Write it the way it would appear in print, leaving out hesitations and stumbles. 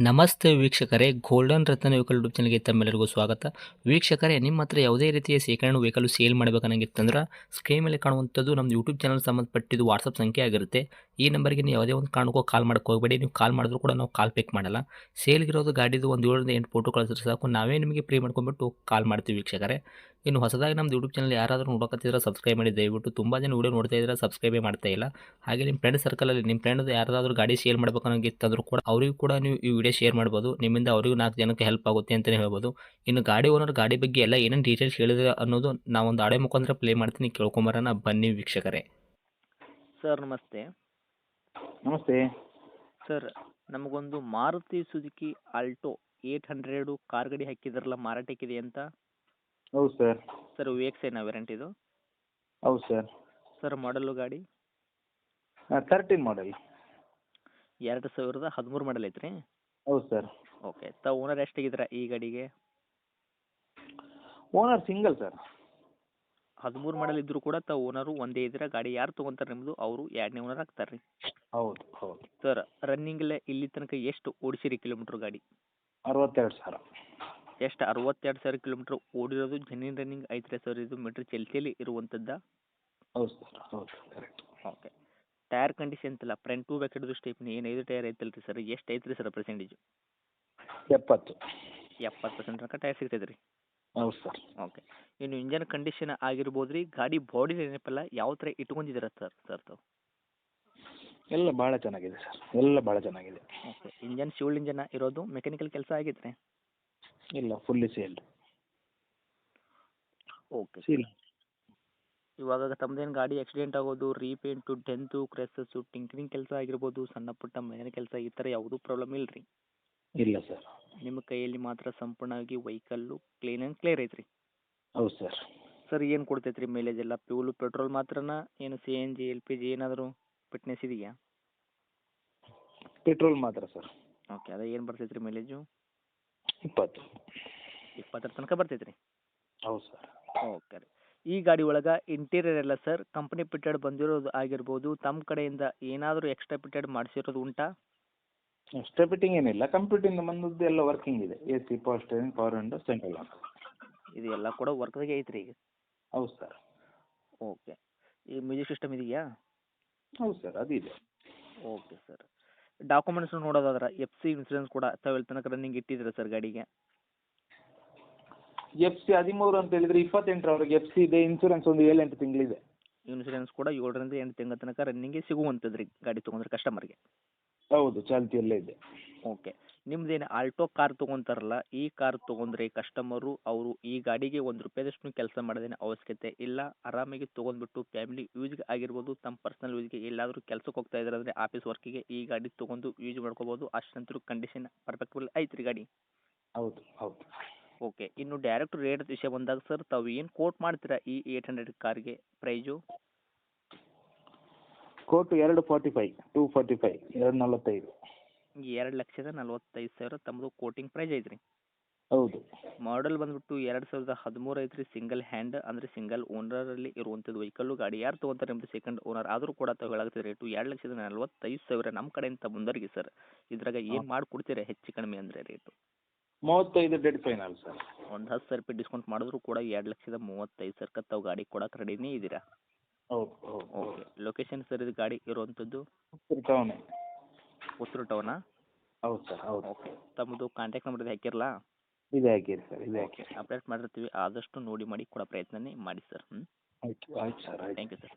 ನಮಸ್ತೆ ವೀಕ್ಷಕರೇ, ಗೋಲ್ಡನ್ ರತ್ನ vehicle YouTube ಚಾನಲ್ಗೆ ತಮ್ಮೆಲ್ಲರಿಗೂ ಸ್ವಾಗತ. ವೀಕ್ಷಕರೇ, ನಿಮ್ಮ ಹತ್ರ ಯಾವುದೇ ರೀತಿಯ ಶೇಖರಣೆ ವೆಹಿಕಲ್ ಸೇಲ್ ಮಾಡಬೇಕನ್ನಂಗಿತ್ತಂದ್ರೆ ಸ್ಕ್ರೀನ್ ಮೇಲೆ ಕಾಣುವಂಥದ್ದು ನಮ್ಮ ಯೂಟ್ಯೂಬ್ ಚಾನಲ್ ಸಂಬಂಧಪಟ್ಟಿದ್ದು ವಾಟ್ಸಪ್ ಸಂಖ್ಯೆ ಆಗಿರುತ್ತೆ. ಈ ನಂಬರ್ಗೆ ನೀವು ಯಾವುದೇ ಒಂದು ಕಾರಣಕ್ಕೂ ಕಾಲ್ ಮಾಡಕ್ಕೆ ಹೋಗಬೇಡಿ. ನೀವು ಕಾಲ್ ಮಾಡಿದ್ರು ಕೂಡ ನಾವು ಕಾಲ್ ಪಿಕ್ ಮಾಡಲ್ಲ. ಸೇಲ್ಗಿರೋದು ಗಾಡಿದು ಒಂದು 7ರಿಂದ 8 ಫೋಟೋ ಕಳಿಸಿದ್ರೆ ಸಾಕು, ನಾವೇ ನಿಮಗೆ ಪ್ರೀ ಮಾಡ್ಕೊಂಡ್ಬಿಟ್ಟು ಕಾಲ್ ಮಾಡ್ತೀವಿ ವೀಕ್ಷಕರೇ. ಇನ್ನು ಹೊಸದಾಗಿ ನಮ್ಮದು ಯೂಟ್ಯೂಬ್ ಚಾನಲ್ ಯಾರಾದರೂ ನೋಡೋಕತ್ತಿದ್ರೆ ಸಬ್ಸ್ಕ್ರೈಬ್ ಮಾಡಿ ದಯವಿಟ್ಟು. ತುಂಬ ಜನ ವೀಡಿಯೋ ನೋಡ್ತಾ ಇದ್ದಾರೆ, ಸಬ್ಸ್ಕ್ರೈಬೇ ಮಾಡ್ತಾ ಇಲ್ಲ. ಹಾಗೆ ನಿಮ್ಮ ಫ್ರೆಂಡ್ ಸರ್ಕಲಲ್ಲಿ ನಿಮ್ಮ ಫ್ರೆಂಡ್ ಯಾರಾದರೂ ಗಾಡಿ ಸೇಲ್ ಮಾಡಬೇಕನ್ನೋಂಗಿತ್ತಂದ್ರೂ ಕೂಡ ಅವರಿಗೂ ಕೂಡ ನೀವು ಈ ವಿಡಿಯೋ ಶೇರ್ ಮಾಡ್ಬೋದು. ನಿಮ್ಮಿಂದ ಅವರಿಗೂ 4 ಜನಕ್ಕೆ ಹೆಲ್ಪ್ ಆಗುತ್ತೆ ಅಂತಲೇ ಹೇಳ್ಬೋದು. ಇನ್ನು ಗಾಡಿ ಓನರ್ ಗಾಡಿ ಬಗ್ಗೆ ಎಲ್ಲ ಏನೇನು ಡೀಟೇಲ್ಸ್ ಹೇಳಿದ್ರೆ ಅನ್ನೋದು ನಾವೊಂದು ಆಡಿಯೋ ಮುಖಾಂತರ ಪ್ಲೇ ಮಾಡ್ತೀನಿ, ಕೇಳ್ಕೊಂಬರೋಣ ಬನ್ನಿ ವೀಕ್ಷಕರೇ. ಸರ್ ನಮಸ್ತೆ. ನಮಸ್ತೆ. ಸರ್ ನಮಗೊಂದು ಮಾರುತಿ ಸುಜುಕಿ ಆಲ್ಟೋ 800 ಕಾರ್ ಗಾಡಿ ಹಾಕಿದ್ರಲ್ಲ, ಮಾರಾಟಕ್ಕಿದೆ ಅಂತ. ಹೌದು ಸರ್. ಸರ್ ವಿ.ಎಕ್ಸ್ ಐನ ವೇರಿಯಂಟ್ ಇದು? ಹೌದು ಸರ್. ಸರ್ ಮಾಡಲು ಗಾಡಿ 13 ಮಾಡಲ್. 2013 ಮಾಡಲ್ ಐತ್ರಿ? ಹೌದು ಸರ್. ಓಕೆ. ತಾವು ಓನರ್ ಎಷ್ಟಾಗಿದ್ದೀರಾ ಈ ಗಾಡಿಗೆ? Owner single sir. 13 ಮಾಡಲ್ ಇದ್ದರೂ ಕೂಡ ತಾವು ಓನರು ಒಂದೇ ಇದ್ದೀರಾ. ಗಾಡಿ ಯಾರು ತೊಗೊಂತಾರೆ ನಿಮ್ಮದು ಅವರು 2ನೇ ಓನರ್ ಆಗ್ತಾರೆ ರೀ? ಹೌದು ಹೌದು. ಸರ್ ರನ್ನಿಂಗಲ್ಲೇ ಇಲ್ಲಿ ತನಕ ಎಷ್ಟು ಓಡಿಸಿರಿ ಕಿಲೋಮೀಟ್ರ್ ಗಾಡಿ? 62,000. ಎಷ್ಟು? 62,000 ಕಿಲೋಮೀಟ್ರ್ ಓಡಿರೋದು ಜೆನ್ಯೂನ್ ರನ್ನಿಂಗ್ ಐತ್ರಿ ಸರ್? ಇದು ಮೀಟ್ರ್ ಚಲ್ತಿಯಲ್ಲಿ ಇರುವಂಥದ್ದು? ಹೌದು ಸರ್. ಹೌದು ಕರೆಕ್ಟ್. ಓಕೆ. ಟೈರ್ ಕಂಡೀಷನ್ ಇಲ್ಲ, ಫ್ರಂಟ್ ಟು ಬ್ಯಾಕ್ ಹಿಡಿದು ಸ್ಟೇಪ್ನಿ ಏನು 5 ಟೈರ್ ಐತಲ್ಲ ರೀ ಸರ್? ಎಷ್ಟು ಐತ್ರಿ ಸರ್ ಪರ್ಸೆಂಟೇಜು? 70. 70% ತನಕ ಟೈರ್ ಸಿಗ್ತೈತೆ ರೀ? ಹೌದು ಸರ್. ಓಕೆ. ಇನ್ನು ಇಂಜನ್ ಕಂಡೀಷನ್ ಆಗಿರ್ಬೋದು ರೀ, ಗಾಡಿ ಬಾಡಿ ನೆನಪಲ್ಲ ಯಾವ ಥರ ಇಟ್ಕೊಂಡಿದ್ದೀರಾ ಸರ್ ತಾವು? ಎಲ್ಲ ಭಾಳ ಚೆನ್ನಾಗಿದೆ ಸರ್, ಎಲ್ಲ ಭಾಳ ಚೆನ್ನಾಗಿದೆ. ಓಕೆ. ಇಂಜನ್ ಶಿವಲ್ ಇಂಜನ್ ಇರೋದು, ಮೆಕ್ಯಾನಿಕಲ್ ಕೆಲಸ ಆಗೈತೆ? ಇಲ್ಲ, ಫುಲ್ಲಿ ಸೇಲ್ಡ್. ಓಕೆ. ಸೀಲ್. ಇವಾಗ ತಮ್ಮದೇನು ಗಾಡಿ ಆಕ್ಸಿಡೆಂಟ್ ಆಗೋದು, ರೀಪೇಂಟು, ಡೆಂತು, ಕ್ರೆಸಸ್ಸು, ಟಿಂಕರಿಂಗ್ ಕೆಲಸ ಆಗಿರ್ಬೋದು, ಸಣ್ಣ ಪುಟ್ಟ ಮನೆ ಕೆಲಸ ಈ ಥರ ಯಾವುದೂ ಪ್ರಾಬ್ಲಮ್ ಇಲ್ಲ ರೀ? ಇಲ್ಲ ಸರ್. ನಿಮ್ಮ ಕೈಯಲ್ಲಿ ಮಾತ್ರ ಸಂಪೂರ್ಣವಾಗಿ ವೆಹಿಕಲ್ಲು ಕ್ಲೀನ್ ಆ್ಯಂಡ್ ಕ್ಲಿಯರ್ ಐತ್ರಿ? ಹೌದು ಸರ್. ಸರ್ ಏನು ಕೊಡ್ತೈತೆ ರೀ ಮೈಲೇಜ್ ಎಲ್ಲ? ಫ್ಯೂಲು ಪೆಟ್ರೋಲ್ ಮಾತ್ರನಾ, ಏನು CNG LPG ಏನಾದರೂ ಫಿಟ್ನೆಸ್ ಇದೆಯಾ? ಪೆಟ್ರೋಲ್ ಮಾತ್ರ ಸರ್. ಓಕೆ. ಅದೇ ಏನು ಬರ್ತೈತೆ ರೀ ಮೈಲೇಜು? 20. 20 ತನಕ ಬರ್ತೈತೆ ರೀ? ಹೌದು ಸರ್. ಓಕೆ ರೀ. ಈ ಗಾಡಿ ಒಳಗೆ ಇಂಟೀರಿಯರ್ ಎಲ್ಲ ಸರ್ ಕಂಪ್ನಿ ಫಿಟ್ಟೆಡ್ ಬಂದಿರೋದು ಆಗಿರ್ಬೋದು, ತಮ್ಮ ಕಡೆಯಿಂದ ಏನಾದರೂ ಎಕ್ಸ್ಟ್ರಾ ಫಿಟ್ಟೆಡ್ ಮಾಡಿಸಿರೋದು ಉಂಟಾ? ಎಕ್ಸ್ಟ್ರಾ ಫಿಟ್ಟಿಂಗ್ ಏನಿಲ್ಲ, ಕಂಪ್ಯೂಟರಿಂದ ಬಂದದ್ದು ಎಲ್ಲ ವರ್ಕಿಂಗ್ ಇದೆ. AC, power steering, power window, central lock. ಇದು ಎಲ್ಲ ಕೂಡ ವರ್ಕ್ದಾಗೆ ಐತ್ರಿ ಈಗ? ಹೌದು ಸರ್. ಓಕೆ. ಈ ಮ್ಯೂಸಿಕ್ ಸಿಸ್ಟಮ್ ಇದೆಯಾ? ಹೌದು ಸರ್, ಅದು ಇದೆ. Okay sir. ಡಾಕ್ಯುಮೆಂಟ್ಸ್ ನೋಡೋದಾದ್ರೆ FC ಇನ್ಸೂರೆನ್ಸ್ ಕೂಡ ತಾವು ಎಲ್ಲಿ ತನಕ ರನ್ನಿಂಗ್ ಇಟ್ಟಿದ್ದೀರಾ ಸರ್ ಗಾಡಿಗೆ? FC 13 ಅಂತ ಹೇಳಿದ್ರೆ 28ರವರೆಗೆ FC ಇದೆ. ಇನ್ಸೂರೆನ್ಸ್ ಒಂದು 7-8 ತಿಂಗಳಿದೆ. ಇನ್ಸೂರೆನ್ಸ್ ಕೂಡ 7ರಿಂದ 8 ತಿಂಗಳ ತನಕ ರನ್ನಿಂಗ್ಗೆ ಸಿಗುವಂಥದ್ದು ರೀ ಗಾಡಿ ತೊಗೊಂಡ್ರೆ ಕಸ್ಟಮರ್ಗೆ? ಹೌದು, ಚಾಲ್ತಿಯಲ್ಲೇ ಇದೆ. ಓಕೆ. ನಿಮ್ದೇನು ಆಲ್ಟೋ ಕಾರ್ ತೊಗೊಂತಾರಲ್ಲ, ಈ ಕಾರ್ ತೊಗೊಂಡ್ರೆ ಕಸ್ಟಮರು ಅವರು ಈ ಗಾಡಿಗೆ ₹1 ಕೆಲಸ ಮಾಡೋದೇನು ಅವಶ್ಯಕತೆ ಇಲ್ಲ. ಆರಾಮಾಗಿ ತೊಗೊಂಡ್ಬಿಟ್ಟು ಫ್ಯಾಮಿಲಿ ಯೂಸ್ಗೆ ಆಗಿರ್ಬೋದು, ತಮ್ಮ ಪರ್ಸನಲ್ ಯೂಸ್ಗೆ ಎಲ್ಲಾದರೂ ಕೆಲಸಕ್ಕೆ ಹೋಗ್ತಾ ಇದ್ದಾರೆ ಅಂದರೆ ಆಫೀಸ್ ವರ್ಕಿಗೆ ಈ ಗಾಡಿ ತೊಗೊಂಡು ಯೂಸ್ ಮಾಡ್ಕೋಬೋದು. ಅಷ್ಟಂತೂ ಕಂಡೀಷನ್ ಪರ್ಫೆಕ್ಟ್ಬಲ್ ಐತ್ರಿ ಗಾಡಿ? ಹೌದು ಹೌದು. ಓಕೆ. ಇನ್ನು ಡೈರೆಕ್ಟ್ ರೇಟ್ ವಿಷಯ ಬಂದಾಗ ಸರ್ ತಾವು ಏನು ಕೋಟ್ ಮಾಡ್ತೀರಾ ಈ 800 ಕಾರ್ಗೆ ಪ್ರೈಜು? ಕೋಟು 245, 245, 245. 2,45,000 ತಮ್ಮದು ಕೋಟಿಂಗ್ ಪ್ರೈಸ್ ಐತ್ರಿ? ಹೌದು. ಮಾಡಲ್ ಬಂದ್ಬಿಟ್ಟು 2013 ಐತ್ರಿ. ಸಿಂಗಲ್ ಹ್ಯಾಂಡ್ ಅಂದರೆ ಸಿಂಗಲ್ ಓನರಲ್ಲಿ ಇರುವಂಥದ್ದು ವೆಹಿಕಲ್ಲು. ಗಾಡಿ ಯಾರು ತೊಗೊಂತಾರೆ ನಿಮ್ಮದು ಸೆಕೆಂಡ್ ಓನರ್ ಆದರೂ ಕೂಡ ತಾವು ಹೇಳಾಗ್ತಿದ್ದ ರೇಟು 2,45,000 ನಮ್ಮ ಕಡೆಯಿಂದ ಮುಂದರಿಗೆ ಸರ್. ಇದ್ರಾಗ ಏನು ಮಾಡಿಕೊಡ್ತೀರಾ ಹೆಚ್ಚು ಕಡಿಮೆ ಅಂದರೆ ರೇಟು? 35 dead final sir. ಒಂದು 10,000 ಡಿಸ್ಕೌಂಟ್ ಮಾಡಿದ್ರು ಕೂಡ 2,35,000 ತಾವು ಗಾಡಿ ಕೊಡೋಕೆ ರೆಡಿನೇ ಇದ್ದೀರಾ? ಹೌದು ಹೌದು. ಓಕೆ. ಲೊಕೇಶನ್ ಸರ್ ಇದು ಗಾಡಿ ಇರುವಂಥದ್ದು? ಪುತ್ತೂರು ಟೌನೇ. ಪುತ್ತೂರು ಟೌನಾ? ಹೌದು ಸರ್, ಹೌದು. ಓಕೆ. ತಮ್ಮದು ಕಾಂಟ್ಯಾಕ್ಟ್ ನಂಬರ್ ಹಾಕಿರಲಾ? ಇದೆ ಹಾಕಿರಿ ಸರ್, ಇದೆ ಹಾಕಿರಿ. ಅಪ್ಡೇಟ್ ಮಾಡಿರ್ತೀವಿ, ಆದಷ್ಟು ನೋಡಿ ಮಾಡಿ ಕೊಡೋ ಪ್ರಯತ್ನನೇ ಮಾಡಿ ಸರ್. ಆಯ್ತು ಆಯ್ತು ಸರ್, ಆಯ್ತು. Thank you sir.